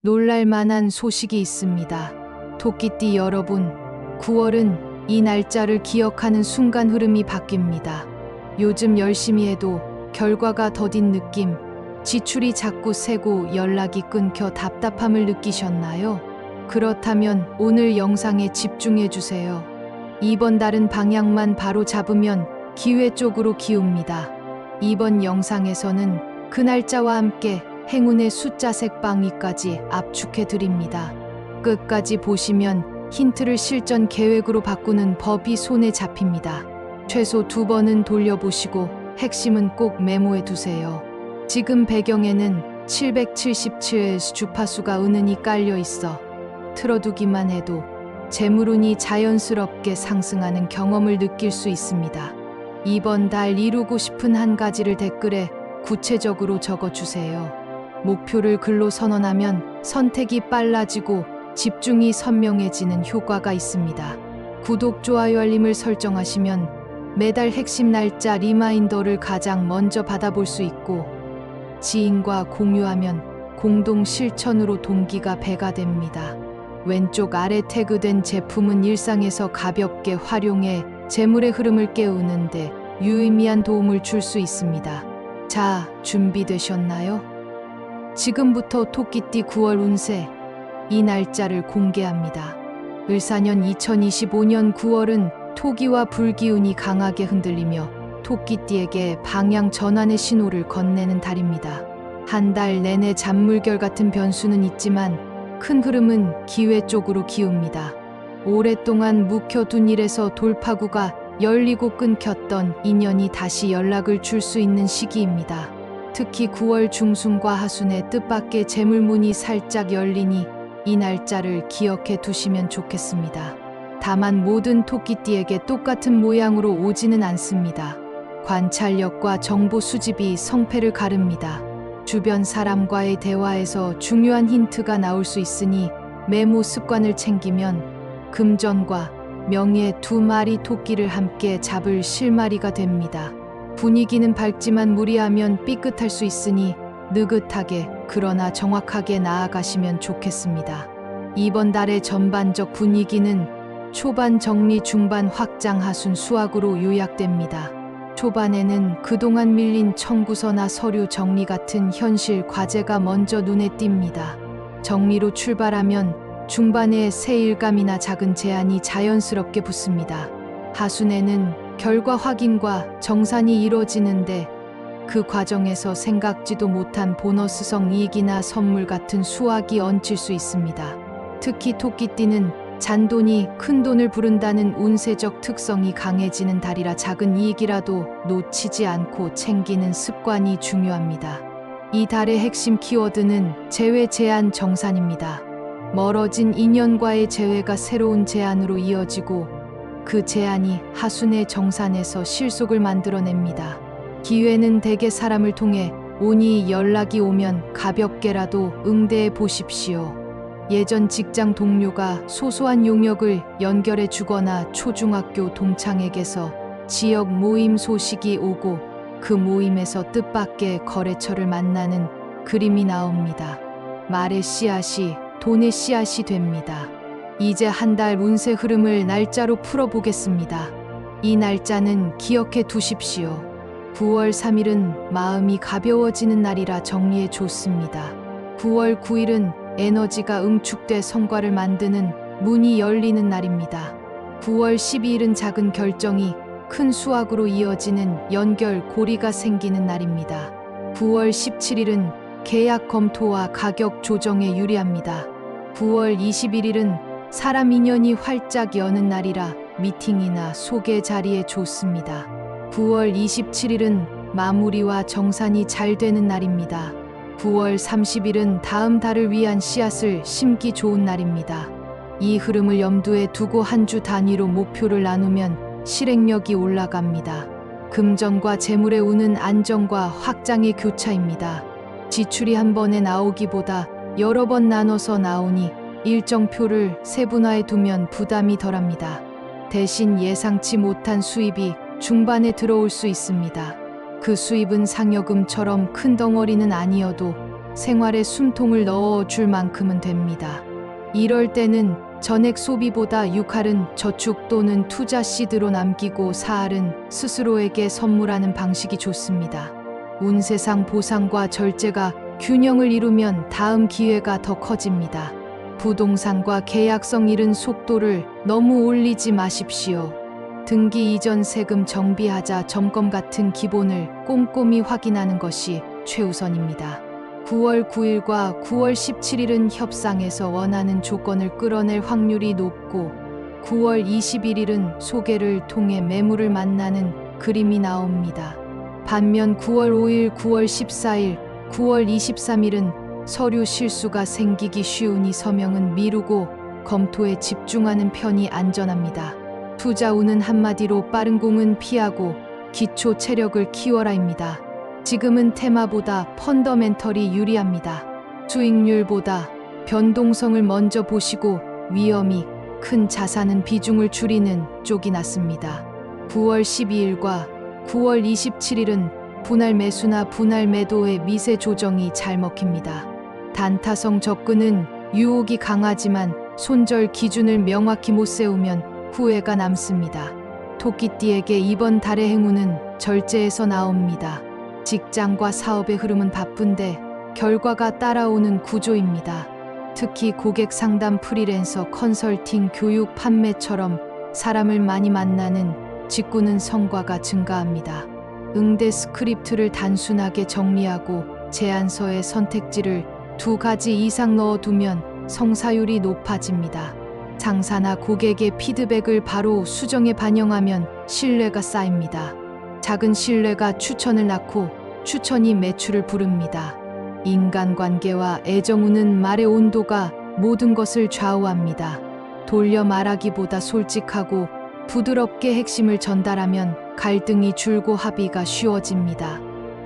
놀랄만한 소식이 있습니다. 토끼띠 여러분, 9월은 이 날짜를 기억하는 순간 흐름이 바뀝니다. 요즘 열심히 해도 결과가 더딘 느낌, 지출이 자꾸 새고 연락이 끊겨 답답함을 느끼셨나요? 그렇다면 오늘 영상에 집중해 주세요. 이번 달은 방향만 바로 잡으면 기회 쪽으로 기웁니다. 이번 영상에서는 그 날짜와 함께 행운의 숫자 색방위까지 압축해 드립니다. 끝까지 보시면 힌트를 실전 계획으로 바꾸는 법이 손에 잡힙니다. 최소 2번은 돌려보시고 핵심은 꼭 메모해 두세요. 지금 배경에는 777 주파수가 은은히 깔려 있어 틀어두기만 해도 재물운이 자연스럽게 상승하는 경험을 느낄 수 있습니다. 이번 달 이루고 싶은 한 가지를 댓글에 구체적으로 적어주세요. 목표를 글로 선언하면 선택이 빨라지고 집중이 선명해지는 효과가 있습니다. 구독, 좋아요, 알림을 설정하시면 매달 핵심 날짜 리마인더를 가장 먼저 받아볼 수 있고 지인과 공유하면 공동 실천으로 동기가 배가 됩니다. 왼쪽 아래 태그된 제품은 일상에서 가볍게 활용해 재물의 흐름을 깨우는데 유의미한 도움을 줄 수 있습니다. 자, 준비되셨나요? 지금부터 토끼띠 9월 운세, 이 날짜를 공개합니다. 을사년 2025년 9월은 토기와 불기운이 강하게 흔들리며 토끼띠에게 방향 전환의 신호를 건네는 달입니다. 한 달 내내 잔물결 같은 변수는 있지만 큰 흐름은 기회 쪽으로 기웁니다. 오랫동안 묵혀둔 일에서 돌파구가 열리고 끊겼던 인연이 다시 연락을 줄 수 있는 시기입니다. 특히 9월 중순과 하순에 뜻밖의 재물문이 살짝 열리니 이 날짜를 기억해 두시면 좋겠습니다. 다만 모든 토끼띠에게 똑같은 모양으로 오지는 않습니다. 관찰력과 정보 수집이 성패를 가릅니다. 주변 사람과의 대화에서 중요한 힌트가 나올 수 있으니 메모 습관을 챙기면 금전과 명예 두 마리 토끼를 함께 잡을 실마리가 됩니다. 분위기는 밝지만 무리하면 삐끗할 수 있으니 느긋하게 그러나 정확하게 나아가시면 좋겠습니다. 이번 달의 전반적 분위기는 초반 정리, 중반 확장, 하순 수확으로 요약됩니다. 초반에는 그동안 밀린 청구서나 서류 정리 같은 현실 과제가 먼저 눈에 띕니다. 정리로 출발하면 중반에 새 일감이나 작은 제안이 자연스럽게 붙습니다. 하순에는 결과 확인과 정산이 이뤄지는데 그 과정에서 생각지도 못한 보너스성 이익이나 선물 같은 수확이 얹힐 수 있습니다. 특히 토끼띠는 잔돈이 큰 돈을 부른다는 운세적 특성이 강해지는 달이라 작은 이익이라도 놓치지 않고 챙기는 습관이 중요합니다. 이 달의 핵심 키워드는 재회, 제안, 정산입니다. 멀어진 인연과의 재회가 새로운 제안으로 이어지고 그 제안이 하순의 정산에서 실속을 만들어냅니다. 기회는 대개 사람을 통해 오니 연락이 오면 가볍게라도 응대해 보십시오. 예전 직장 동료가 소소한 용역을 연결해 주거나 초중학교 동창에게서 지역 모임 소식이 오고 그 모임에서 뜻밖의 거래처를 만나는 그림이 나옵니다. 말의 씨앗이 돈의 씨앗이 됩니다. 이제 한 달 운세 흐름을 날짜로 풀어보겠습니다. 이 날짜는 기억해 두십시오. 9월 3일은 마음이 가벼워지는 날이라 정리해 줬습니다. 9월 9일은 에너지가 응축돼 성과를 만드는 문이 열리는 날입니다. 9월 12일은 작은 결정이 큰 수확으로 이어지는 연결 고리가 생기는 날입니다. 9월 17일은 계약 검토와 가격 조정에 유리합니다. 9월 21일은 사람 인연이 활짝 여는 날이라 미팅이나 소개 자리에 좋습니다. 9월 27일은 마무리와 정산이 잘 되는 날입니다. 9월 30일은 다음 달을 위한 씨앗을 심기 좋은 날입니다. 이 흐름을 염두에 두고 한 주 단위로 목표를 나누면 실행력이 올라갑니다. 금전과 재물의 운은 안정과 확장의 교차입니다. 지출이 한 번에 나오기보다 여러 번 나눠서 나오니 일정표를 세분화해 두면 부담이 덜합니다. 대신 예상치 못한 수입이 중반에 들어올 수 있습니다. 그 수입은 상여금처럼 큰 덩어리는 아니어도 생활에 숨통을 넣어 줄 만큼은 됩니다. 이럴 때는 전액 소비보다 6할은 저축 또는 투자 시드로 남기고 4할은 스스로에게 선물하는 방식이 좋습니다. 운세상 보상과 절제가 균형을 이루면 다음 기회가 더 커집니다. 부동산과 계약성 잃은 속도를 너무 올리지 마십시오. 등기 이전 세금 정비하자 점검 같은 기본을 꼼꼼히 확인하는 것이 최우선입니다. 9월 9일과 9월 17일은 협상에서 원하는 조건을 끌어낼 확률이 높고 9월 21일은 소개를 통해 매물을 만나는 그림이 나옵니다. 반면 9월 5일, 9월 14일, 9월 23일은 서류 실수가 생기기 쉬우니 서명은 미루고 검토에 집중하는 편이 안전합니다. 투자 운은 한마디로 빠른 공은 피하고 기초 체력을 키워라입니다. 지금은 테마보다 펀더멘털이 유리합니다. 수익률보다 변동성을 먼저 보시고 위험이 큰 자산은 비중을 줄이는 쪽이 낫습니다. 9월 12일과 9월 27일은 분할 매수나 분할 매도의 미세 조정이 잘 먹힙니다. 단타성 접근은 유혹이 강하지만 손절 기준을 명확히 못 세우면 후회가 남습니다. 토끼띠에게 이번 달의 행운은 절제에서 나옵니다. 직장과 사업의 흐름은 바쁜데 결과가 따라오는 구조입니다. 특히 고객 상담, 프리랜서, 컨설팅, 교육, 판매처럼 사람을 많이 만나는 직구는 성과가 증가합니다. 응대 스크립트를 단순하게 정리하고 제안서의 선택지를 2가지 이상 넣어두면 성사율이 높아집니다. 상사나 고객의 피드백을 바로 수정에 반영하면 신뢰가 쌓입니다. 작은 신뢰가 추천을 낳고 추천이 매출을 부릅니다. 인간관계와 애정운은 말의 온도가 모든 것을 좌우합니다. 돌려 말하기보다 솔직하고 부드럽게 핵심을 전달하면 갈등이 줄고 합의가 쉬워집니다.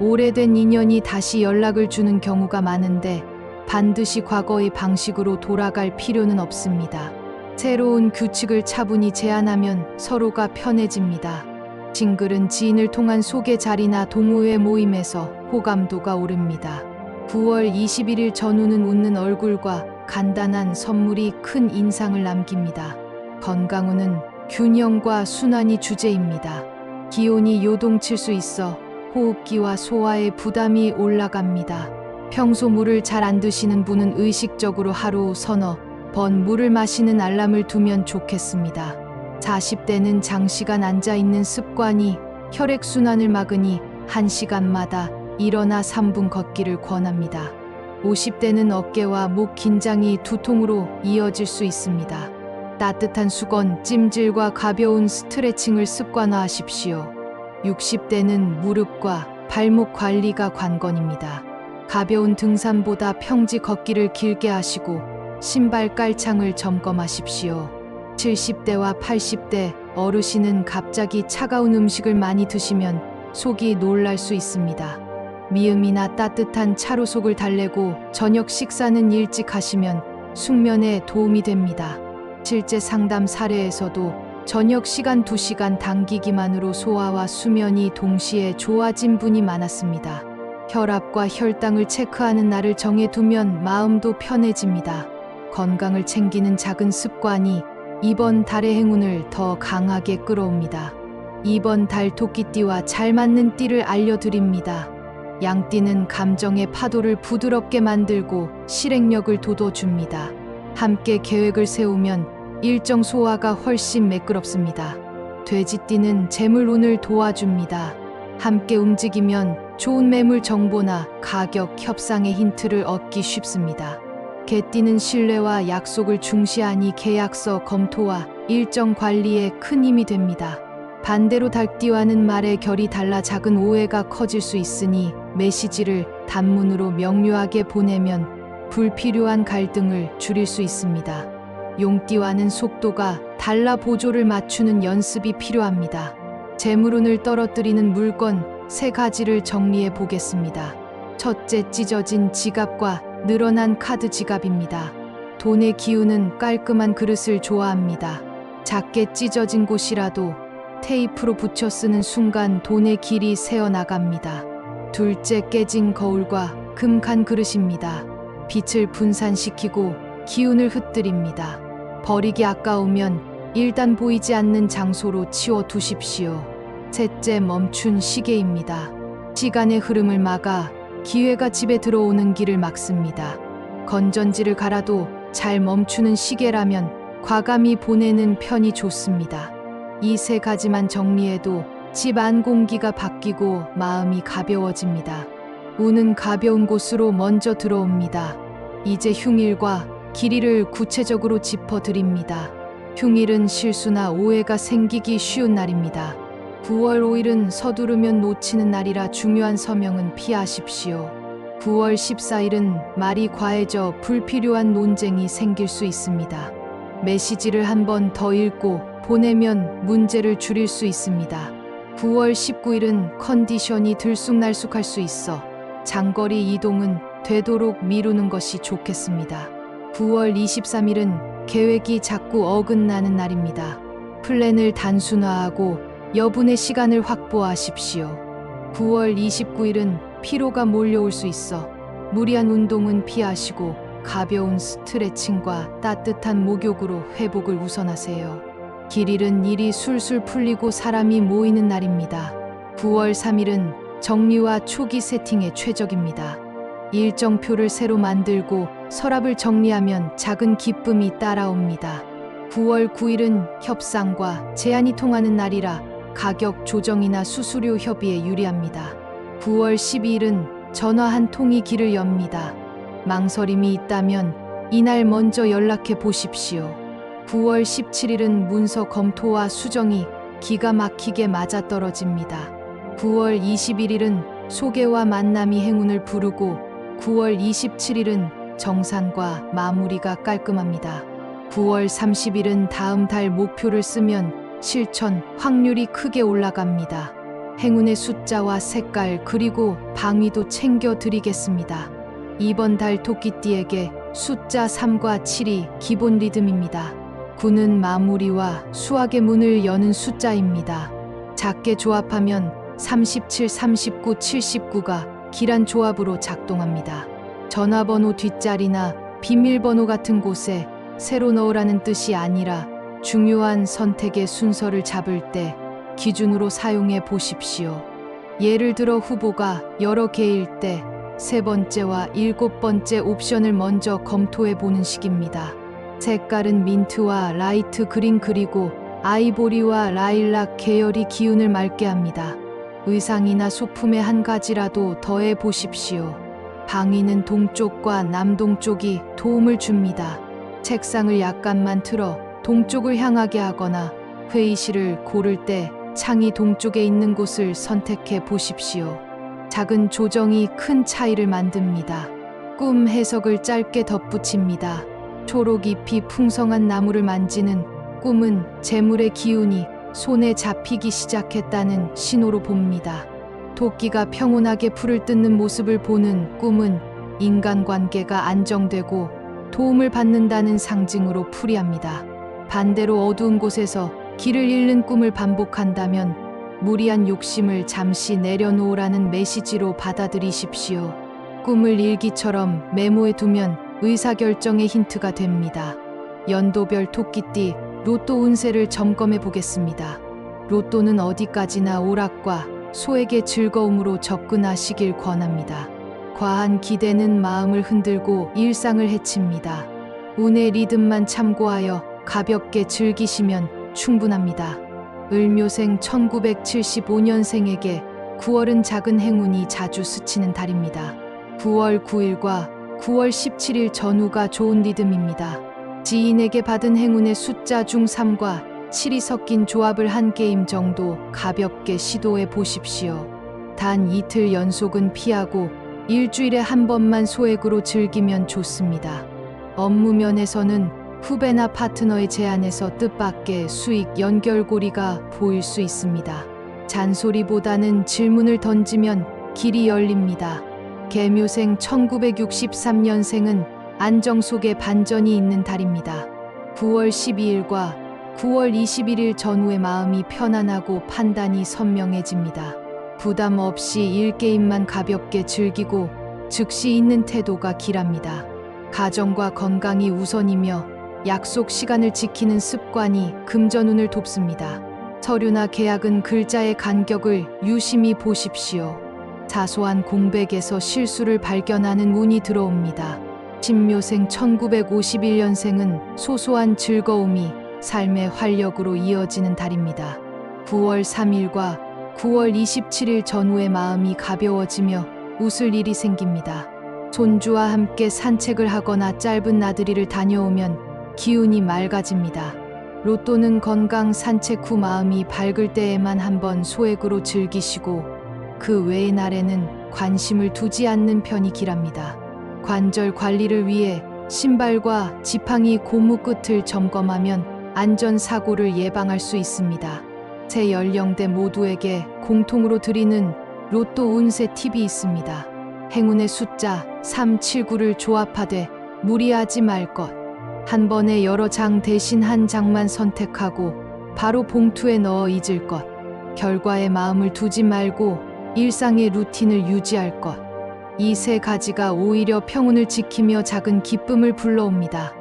오래된 인연이 다시 연락을 주는 경우가 많은데 반드시 과거의 방식으로 돌아갈 필요는 없습니다. 새로운 규칙을 차분히 제안하면 서로가 편해집니다. 싱글은 지인을 통한 소개 자리나 동호회 모임에서 호감도가 오릅니다. 9월 21일 전후는 웃는 얼굴과 간단한 선물이 큰 인상을 남깁니다. 건강운은 균형과 순환이 주제입니다. 기온이 요동칠 수 있어 호흡기와 소화에 부담이 올라갑니다. 평소 물을 잘 안 드시는 분은 의식적으로 하루 서너 번 물을 마시는 알람을 두면 좋겠습니다. 40대는 장시간 앉아있는 습관이 혈액순환을 막으니 1시간마다 일어나 3분 걷기를 권합니다. 50대는 어깨와 목 긴장이 두통으로 이어질 수 있습니다. 따뜻한 수건, 찜질과 가벼운 스트레칭을 습관화하십시오. 60대는 무릎과 발목 관리가 관건입니다. 가벼운 등산보다 평지 걷기를 길게 하시고 신발 깔창을 점검하십시오. 70대와 80대 어르신은 갑자기 차가운 음식을 많이 드시면 속이 놀랄 수 있습니다. 미음이나 따뜻한 차로 속을 달래고 저녁 식사는 일찍 하시면 숙면에 도움이 됩니다. 실제 상담 사례에서도 저녁 시간 2시간 당기기만으로 소화와 수면이 동시에 좋아진 분이 많았습니다. 혈압과 혈당을 체크하는 날을 정해두면 마음도 편해집니다. 건강을 챙기는 작은 습관이 이번 달의 행운을 더 강하게 끌어옵니다. 이번 달 토끼띠와 잘 맞는 띠를 알려드립니다. 양띠는 감정의 파도를 부드럽게 만들고 실행력을 돋워줍니다. 함께 계획을 세우면 일정 소화가 훨씬 매끄럽습니다. 돼지띠는 재물운을 도와줍니다. 함께 움직이면 좋은 매물 정보나 가격 협상의 힌트를 얻기 쉽습니다. 개띠는 신뢰와 약속을 중시하니 계약서 검토와 일정 관리에 큰 힘이 됩니다. 반대로 닭띠와는 말의 결이 달라 작은 오해가 커질 수 있으니 메시지를 단문으로 명료하게 보내면 불필요한 갈등을 줄일 수 있습니다. 용띠와는 속도가 달라 보조를 맞추는 연습이 필요합니다. 재물운을 떨어뜨리는 물건 3가지를 정리해 보겠습니다. 첫째, 찢어진 지갑과 늘어난 카드 지갑입니다. 돈의 기운은 깔끔한 그릇을 좋아합니다. 작게 찢어진 곳이라도 테이프로 붙여 쓰는 순간 돈의 길이 새어나갑니다. 둘째, 깨진 거울과 금간 그릇입니다. 빛을 분산시키고 기운을 흩뜨립니다. 버리기 아까우면 일단 보이지 않는 장소로 치워 두십시오. 셋째, 멈춘 시계입니다. 시간의 흐름을 막아 기회가 집에 들어오는 길을 막습니다. 건전지를 갈아도 잘 멈추는 시계라면 과감히 보내는 편이 좋습니다. 이 세 가지만 정리해도 집 안 공기가 바뀌고 마음이 가벼워집니다. 운은 가벼운 곳으로 먼저 들어옵니다. 이제 흉일과 길이를 구체적으로 짚어드립니다. 흉일은 실수나 오해가 생기기 쉬운 날입니다. 9월 5일은 서두르면 놓치는 날이라 중요한 서명은 피하십시오. 9월 14일은 말이 과해져 불필요한 논쟁이 생길 수 있습니다. 메시지를 한 번 더 읽고 보내면 문제를 줄일 수 있습니다. 9월 19일은 컨디션이 들쑥날쑥할 수 있어 장거리 이동은 되도록 미루는 것이 좋겠습니다. 9월 23일은 계획이 자꾸 어긋나는 날입니다. 플랜을 단순화하고 여분의 시간을 확보하십시오. 9월 29일은 피로가 몰려올 수 있어 무리한 운동은 피하시고 가벼운 스트레칭과 따뜻한 목욕으로 회복을 우선하세요. 길 잃은 일이 술술 풀리고 사람이 모이는 날입니다. 9월 3일은 정리와 초기 세팅에 최적입니다. 일정표를 새로 만들고 서랍을 정리하면 작은 기쁨이 따라옵니다. 9월 9일은 협상과 제안이 통하는 날이라 가격 조정이나 수수료 협의에 유리합니다. 9월 12일은 전화 한 통이 길을 엽니다. 망설임이 있다면 이날 먼저 연락해 보십시오. 9월 17일은 문서 검토와 수정이 기가 막히게 맞아떨어집니다. 9월 21일은 소개와 만남이 행운을 부르고 9월 27일은 정산과 마무리가 깔끔합니다. 9월 30일은 다음 달 목표를 쓰면 실천 확률이 크게 올라갑니다. 행운의 숫자와 색깔 그리고 방위도 챙겨 드리겠습니다. 이번 달 토끼띠에게 숫자 3과 7이 기본 리듬입니다. 9는 마무리와 수확의 문을 여는 숫자입니다. 작게 조합하면 37, 39, 79가 길한 조합으로 작동합니다. 전화번호 뒷자리나 비밀번호 같은 곳에 새로 넣으라는 뜻이 아니라 중요한 선택의 순서를 잡을 때 기준으로 사용해 보십시오. 예를 들어 후보가 여러 개일 때 세 번째와 일곱 번째 옵션을 먼저 검토해 보는 식입니다. 색깔은 민트와 라이트 그린 그리고 아이보리와 라일락 계열이 기운을 맑게 합니다. 의상이나 소품의 한 가지라도 더해 보십시오. 방위는 동쪽과 남동쪽이 도움을 줍니다. 책상을 약간만 틀어 동쪽을 향하게 하거나 회의실을 고를 때 창이 동쪽에 있는 곳을 선택해 보십시오. 작은 조정이 큰 차이를 만듭니다. 꿈 해석을 짧게 덧붙입니다. 초록 잎이 풍성한 나무를 만지는 꿈은 재물의 기운이 손에 잡히기 시작했다는 신호로 봅니다. 토끼가 평온하게 풀을 뜯는 모습을 보는 꿈은 인간관계가 안정되고 도움을 받는다는 상징으로 풀이합니다. 반대로 어두운 곳에서 길을 잃는 꿈을 반복한다면 무리한 욕심을 잠시 내려놓으라는 메시지로 받아들이십시오. 꿈을 일기처럼 메모해 두면 의사결정의 힌트가 됩니다. 연도별 토끼띠 로또 운세를 점검해 보겠습니다. 로또는 어디까지나 오락과 소액의 즐거움으로 접근하시길 권합니다. 과한 기대는 마음을 흔들고 일상을 해칩니다. 운의 리듬만 참고하여 가볍게 즐기시면 충분합니다. 을묘생 1975년생에게 9월은 작은 행운이 자주 스치는 달입니다. 9월 9일과 9월 17일 전후가 좋은 리듬입니다. 지인에게 받은 행운의 숫자 중 3과 7이 섞인 조합을 한 게임 정도 가볍게 시도해 보십시오. 단 이틀 연속은 피하고 일주일에 한 번만 소액으로 즐기면 좋습니다. 업무 면에서는 후배나 파트너의 제안에서 뜻밖의 수익 연결고리가 보일 수 있습니다. 잔소리보다는 질문을 던지면 길이 열립니다. 개묘생 1963년생은 안정 속에 반전이 있는 달입니다. 9월 12일과 9월 21일 전후의 마음이 편안하고 판단이 선명해집니다. 부담 없이 일게임만 가볍게 즐기고 즉시 있는 태도가 길합니다. 가정과 건강이 우선이며 약속 시간을 지키는 습관이 금전운을 돕습니다. 서류나 계약은 글자의 간격을 유심히 보십시오. 사소한 공백에서 실수를 발견하는 운이 들어옵니다. 신묘생 1951년생은 소소한 즐거움이 삶의 활력으로 이어지는 달입니다. 9월 3일과 9월 27일 전후의 마음이 가벼워지며 웃을 일이 생깁니다. 손주와 함께 산책을 하거나 짧은 나들이를 다녀오면 기운이 맑아집니다. 로또는 건강 산책 후 마음이 밝을 때에만 한번 소액으로 즐기시고 그 외의 날에는 관심을 두지 않는 편이 길합니다. 관절 관리를 위해 신발과 지팡이 고무 끝을 점검하면 안전사고를 예방할 수 있습니다. 세 연령대 모두에게 공통으로 드리는 로또 운세 팁이 있습니다. 행운의 숫자 3, 7, 9를 조합하되 무리하지 말 것. 한 번에 여러 장 대신 한 장만 선택하고 바로 봉투에 넣어 잊을 것. 결과에 마음을 두지 말고 일상의 루틴을 유지할 것. 이 세 가지가 오히려 평온을 지키며 작은 기쁨을 불러옵니다.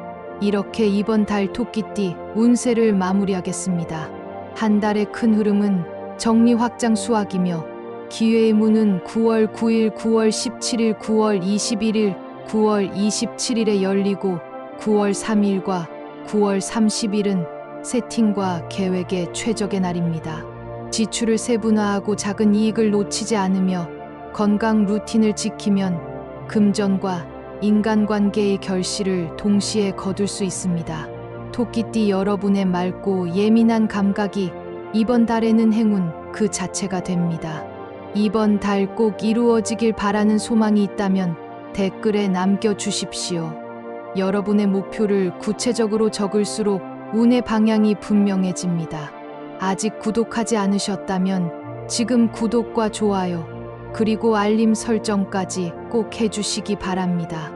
이렇게 이번 달 토끼띠 운세를 마무리하겠습니다. 한 달의 큰 흐름은 정리 확장 수확이며 기회의 문은 9월 9일, 9월 17일, 9월 21일, 9월 27일에 열리고 9월 3일과 9월 30일은 세팅과 계획의 최적의 날입니다. 지출을 세분화하고 작은 이익을 놓치지 않으며 건강 루틴을 지키면 금전과 인간관계의 결실을 동시에 거둘 수 있습니다. 토끼띠 여러분의 맑고 예민한 감각이 이번 달에는 행운 그 자체가 됩니다. 이번 달 꼭 이루어지길 바라는 소망이 있다면 댓글에 남겨주십시오. 여러분의 목표를 구체적으로 적을수록 운의 방향이 분명해집니다. 아직 구독하지 않으셨다면 지금 구독과 좋아요 그리고 알림 설정까지 꼭 해주시기 바랍니다.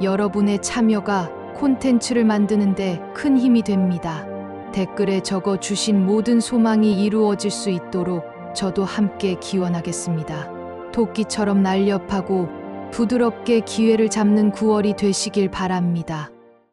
여러분의 참여가 콘텐츠를 만드는데 큰 힘이 됩니다. 댓글에 적어주신 모든 소망이 이루어질 수 있도록 저도 함께 기원하겠습니다. 토끼처럼 날렵하고 부드럽게 기회를 잡는 9월이 되시길 바랍니다.